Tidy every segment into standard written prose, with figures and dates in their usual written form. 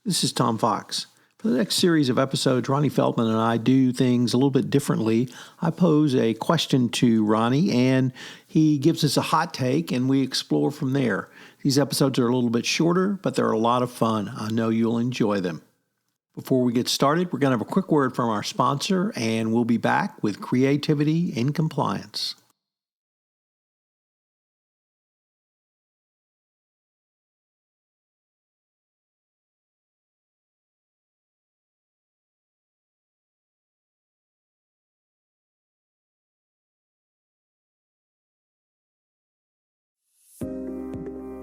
This is Tom Fox. For the next series of episodes, Ronnie Feldman and I do things a little bit differently. I pose a question to Ronnie, and he gives us a hot take, and we explore from there. These episodes are a little bit shorter, but they're a lot of fun. I know you'll enjoy them. Before we get started, we're going to have a quick word from our sponsor, and we'll be back with Creativity in Compliance.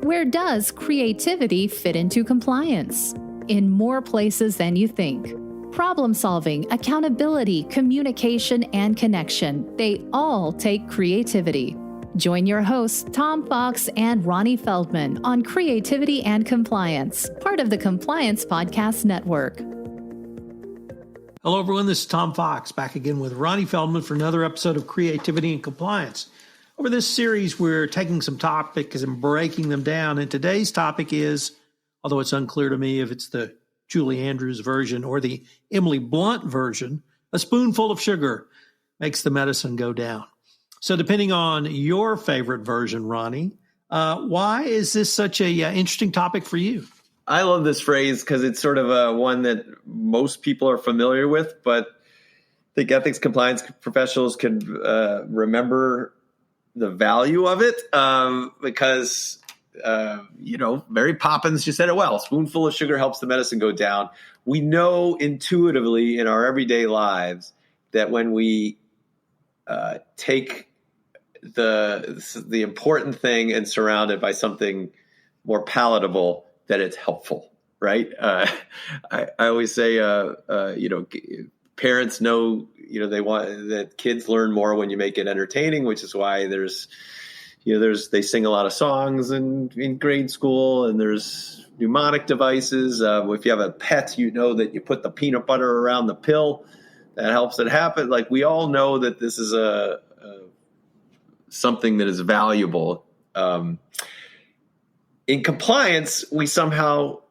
Where does creativity fit into compliance? In more places than you think. Problem solving, accountability, communication, and connection, they all take creativity. Join your hosts, Tom Fox and Ronnie Feldman, on Creativity and Compliance, part of the Compliance Podcast Network. Hello, everyone. This is Tom Fox, back again with Ronnie Feldman for another episode of Creativity and Compliance. Over this series, we're taking some topics and breaking them down. And today's topic is, although it's unclear to me if it's the Julie Andrews version or the Emily Blunt version, a spoonful of sugar makes the medicine go down. So depending on your favorite version, Ronnie, why is this such a interesting topic for you? I love this phrase because it's sort of one that most people are familiar with, but I think ethics compliance professionals can remember the value of it because, Mary Poppins, she said it well, a spoonful of sugar helps the medicine go down. We know intuitively in our everyday lives that when we take the important thing and surround it by something more palatable, that it's helpful, right? I always say, parents know, they want that kids learn more when you make it entertaining, which is why they sing a lot of songs in grade school, and there's mnemonic devices. If you have a pet, you know that you put the peanut butter around the pill. That helps it happen. Like, we all know that this is something that is valuable. In compliance, we somehow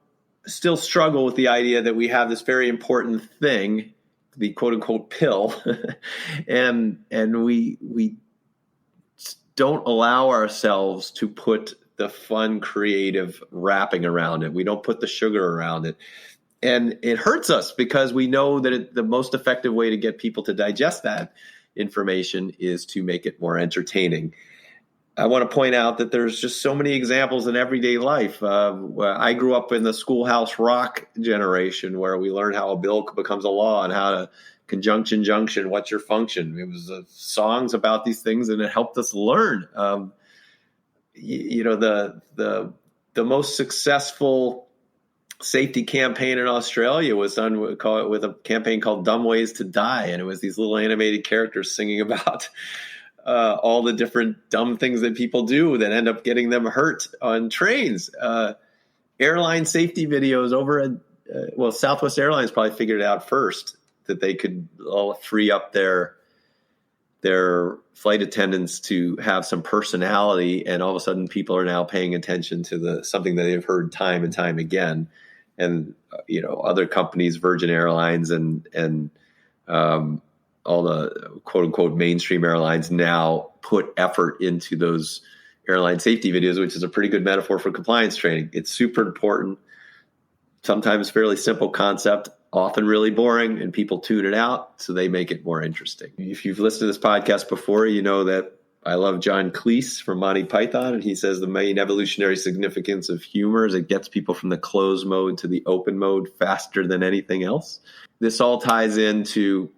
still struggle with the idea that we have this very important thing, the quote unquote pill, and we don't allow ourselves to put the fun, creative wrapping around it. We don't put the sugar around it. And it hurts us because we know that the most effective way to get people to digest that information is to make it more entertaining. I want to point out that there's just so many examples in everyday life. I grew up in the Schoolhouse Rock generation where we learned how a bill becomes a law and how to conjunction, junction, what's your function. It was songs about these things, and it helped us learn. The most successful safety campaign in Australia was done with a campaign called Dumb Ways to Die, and it was these little animated characters singing about all the different dumb things that people do that end up getting them hurt on trains. Airline safety videos over at Southwest Airlines probably figured it out first that they could all free up their flight attendants to have some personality, and all of a sudden people are now paying attention to something that they've heard time and time again. And other companies, Virgin Airlines and all the quote unquote mainstream airlines now put effort into those airline safety videos, which is a pretty good metaphor for compliance training. It's super important, sometimes fairly simple concept, often really boring, and people tune it out, so they make it more interesting. If you've listened to this podcast before, you know that I love John Cleese from Monty Python, and he says the main evolutionary significance of humor is it gets people from the closed mode to the open mode faster than anything else. This all ties into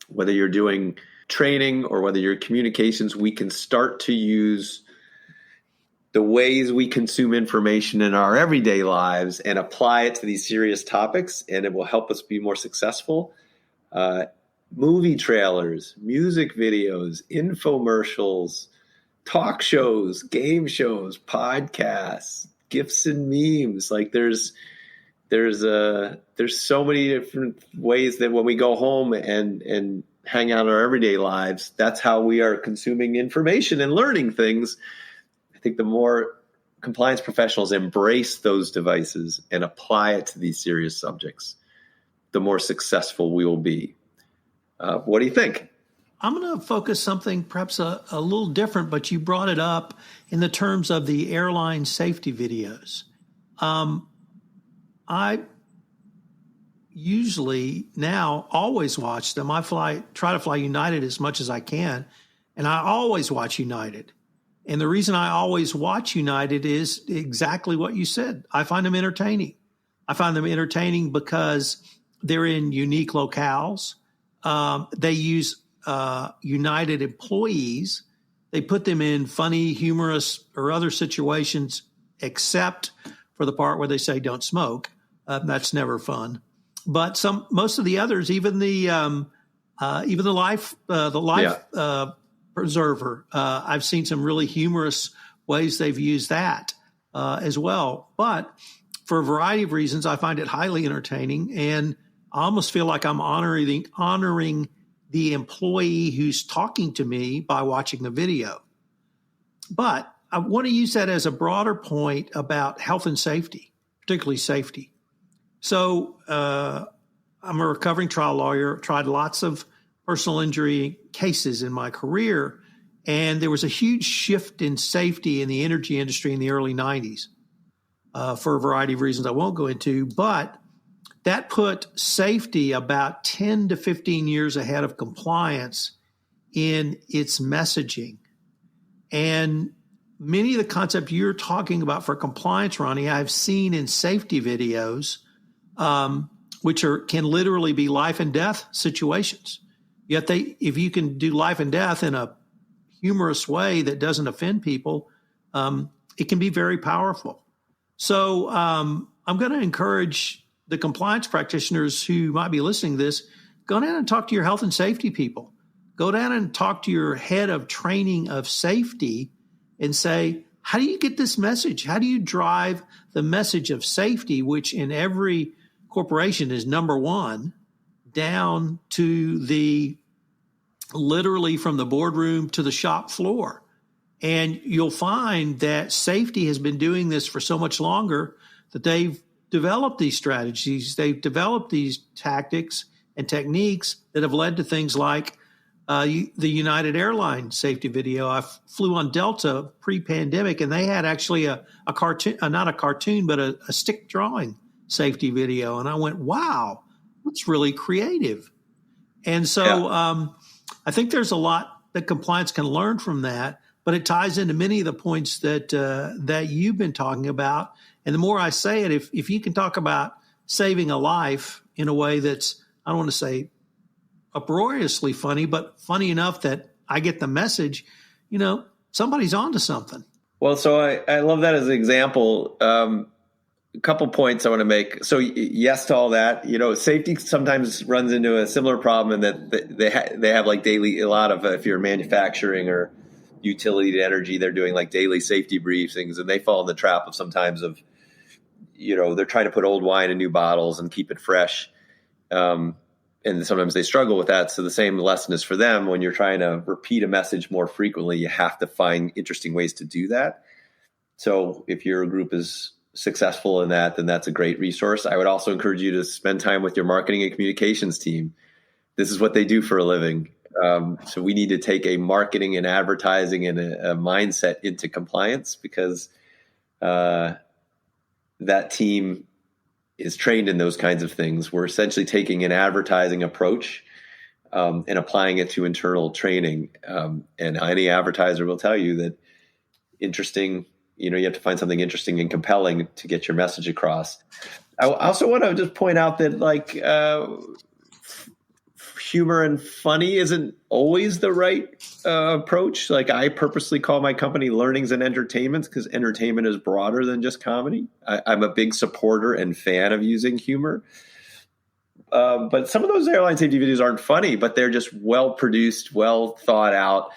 whether you're doing training or whether you're communications, we can start to use the ways we consume information in our everyday lives and apply it to these serious topics, and it will help us be more successful. Movie trailers, music videos, infomercials, talk shows, game shows, podcasts, GIFs and memes. Like there's so many different ways that when we go home and hang out in our everyday lives, that's how we are consuming information and learning things. I think the more compliance professionals embrace those devices and apply it to these serious subjects, the more successful we will be. What do you think? I'm going to focus something perhaps a little different, but you brought it up in the terms of the airline safety videos. I usually now always watch them. I try to fly United as much as I can, and I always watch United. And the reason I always watch United is exactly what you said. I find them entertaining. I find them entertaining because they're in unique locales. They use United employees. They put them in funny, humorous, or other situations, except for the part where they say don't smoke. That's never fun. But most of the others, even the life preserver, I've seen some really humorous ways they've used that as well. But for a variety of reasons, I find it highly entertaining, and I almost feel like I'm honoring the employee who's talking to me by watching the video. But I want to use that as a broader point about health and safety, particularly safety. So I'm a recovering trial lawyer, tried lots of personal injury cases in my career, and there was a huge shift in safety in the energy industry in the early 90s for a variety of reasons I won't go into, but that put safety about 10 to 15 years ahead of compliance in its messaging. And many of the concepts you're talking about for compliance, Ronnie, I've seen in safety videos, which can literally be life and death situations. Yet if you can do life and death in a humorous way that doesn't offend people, it can be very powerful. So I'm going to encourage the compliance practitioners who might be listening to this, go down and talk to your health and safety people. Go down and talk to your head of training of safety and say, how do you get this message? How do you drive the message of safety, which in every corporation is number one, down to literally from the boardroom to the shop floor? And you'll find that safety has been doing this for so much longer that they've developed these strategies. They've developed these tactics and techniques that have led to things like the United Airlines safety video. I flew on Delta pre-pandemic, and they had actually a cartoon, not a cartoon, but a stick drawing safety video. And I went, wow, that's really creative. And so I think there's a lot that compliance can learn from that, but it ties into many of the points that you've been talking about. And the more I say it, if you can talk about saving a life in a way that's, I don't want to say uproariously funny, but funny enough that I get the message, somebody's onto something. Well, so I love that as an example. A couple points I want to make. So yes to all that. Safety sometimes runs into a similar problem in that they have like daily, a lot of, if you're manufacturing or utility to energy, they're doing like daily safety briefings, and they fall in the trap of sometimes of, they're trying to put old wine in new bottles and keep it fresh. And sometimes they struggle with that. So the same lesson is for them. When you're trying to repeat a message more frequently, you have to find interesting ways to do that. So if your group is successful in that, then that's a great resource. I would also encourage you to spend time with your marketing and communications team. This is what they do for a living. So we need to take a marketing and advertising and a mindset into compliance, because that team is trained in those kinds of things. We're essentially taking an advertising approach and applying it to internal training. And any advertiser will tell you that interesting, you have to find something interesting and compelling to get your message across. I also want to just point out that humor and funny isn't always the right approach. Like, I purposely call my company Learnings and Entertainments because entertainment is broader than just comedy. I'm a big supporter and fan of using humor. But some of those airline safety videos aren't funny, but they're just well produced, well thought out.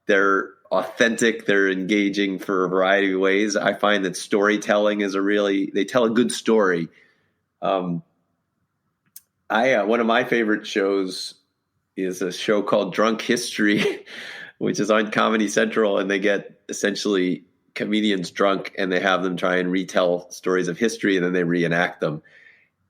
They're authentic. They're engaging for a variety of ways. I find that storytelling is they tell a good story. One of my favorite shows is a show called Drunk History, which is on Comedy Central, and they get essentially comedians drunk and they have them try and retell stories of history and then they reenact them.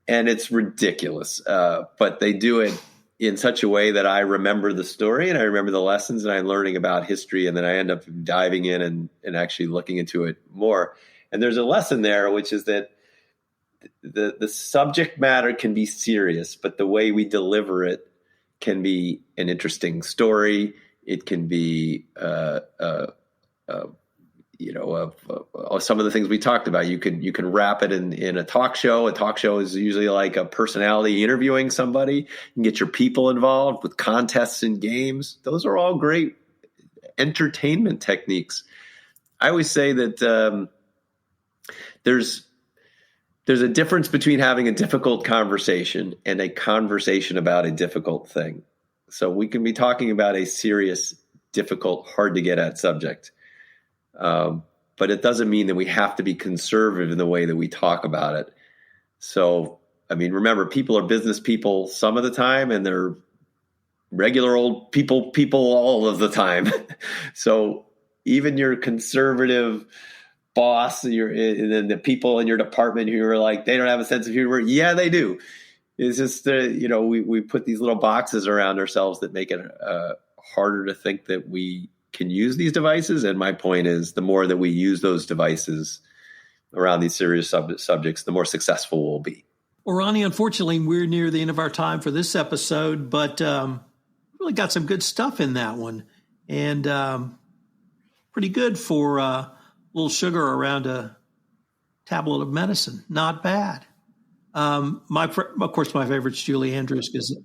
And it's ridiculous. But they do it in such a way that I remember the story and I remember the lessons and I'm learning about history. And then I end up diving in and actually looking into it more. And there's a lesson there, which is that the subject matter can be serious, but the way we deliver it can be an interesting story. It can be, some of the things we talked about. You can wrap it in a talk show. A talk show is usually like a personality interviewing somebody. You can get your people involved with contests and games. Those are all great entertainment techniques. I always say that there's a difference between having a difficult conversation and a conversation about a difficult thing. So we can be talking about a serious, difficult, hard to get at subject. But it doesn't mean that we have to be conservative in the way that we talk about it. So, I mean, remember, people are business people some of the time, and they're regular old people all of the time. So even your conservative boss, and then the people in your department who are like, they don't have a sense of humor. Yeah, they do. It's just, we put these little boxes around ourselves that make it harder to think that we can use these devices. And my point is, the more that we use those devices around these serious subjects, the more successful we'll be. Well, Ronnie, unfortunately, we're near the end of our time for this episode, but really got some good stuff in that one. And pretty good for a little sugar around a tablet of medicine. Not bad. Of course, my favorite's Julie Andrews, because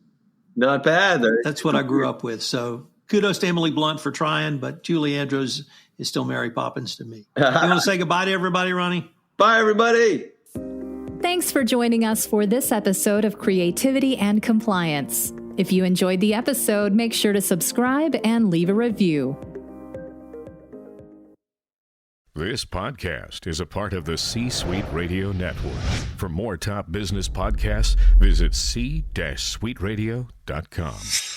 not bad. That's what I grew up with. So kudos to Emily Blunt for trying, but Julie Andrews is still Mary Poppins to me. You want to say goodbye to everybody, Ronnie? Bye, everybody. Thanks for joining us for this episode of Creativity and Compliance. If you enjoyed the episode, make sure to subscribe and leave a review. This podcast is a part of the C-Suite Radio Network. For more top business podcasts, visit c-suiteradio.com.